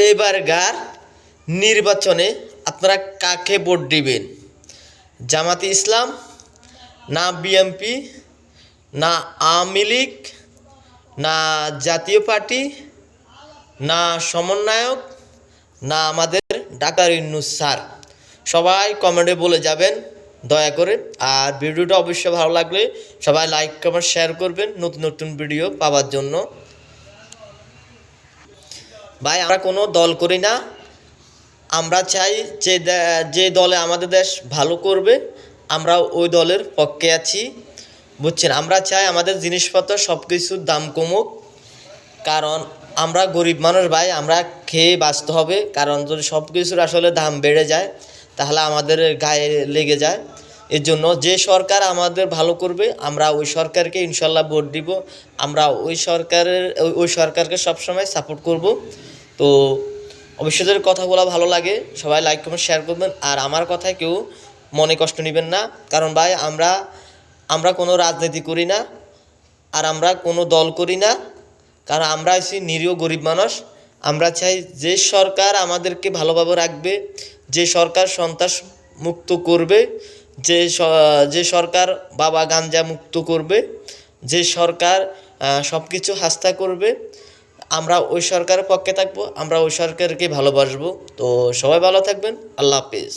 এবারকার নির্বাচনে আপনারা কাকে ভোট দিবেন? জামাতে ইসলাম, না বিএনপি, না আওয়ামী লীগ, না জাতীয় পার্টি, না সমন্বয়ক, না আমাদের ডাক্তার ইউনূস স্যার? সবাই কমেন্টে বলে যাবেন দয়া করে। আর ভিডিওটা অবশ্যই ভালো লাগলে সবাই লাইক কমেন্ট শেয়ার করবেন নতুন নতুন ভিডিও পাওয়ার জন্য। ভাই, আমরা কোনো দল করি না, আমরা চাই যে দলে আমাদের দেশ ভালো করবে আমরা ওই দলের পক্ষে আছি, বুঝছেন? আমরা চাই আমাদের জিনিসপত্র সব কিছুর দাম কমুক, কারণ আমরা গরিব মানুষ ভাই, আমরা খেয়ে বাঁচতে হবে। কারণ যদি সব কিছুর আসলে দাম বেড়ে যায় তাহলে আমাদের গায়ে লেগে যায়। এর জন্য যে সরকার আমাদের ভালো করবে আমরা ওই সরকারকে ইনশাল্লাহ ভোট দিব। আমরা ওই সরকারকে সবসময় সাপোর্ট করব। তো অবশ্যই যদি কথাগুলো ভালো লাগে সবাই লাইক কমেন্ট শেয়ার করবেন। আর আমার কথায় কেউ মনে কষ্ট নেবেন না, কারণ ভাই আমরা কোনো রাজনীতি করি না, আর আমরা কোনো দল করি না, কারণ আমরা আছি নিরীহ গরিব মানুষ। আমরা চাই যে সরকার আমাদেরকে ভালোভাবে রাখবে, যে সরকার সন্ত্রাস মুক্ত করবে, যে সরকার বাবা গাঞ্জা মুক্ত করবে, যে সরকার সব কিছু হাস্তা করবে, আমরা ওই সরকারের পক্ষে থাকবো, আমরা ওই সরকারকে ভালোবাসবো। তো সবাই ভালো থাকবেন, আল্লাহ হাফিজ।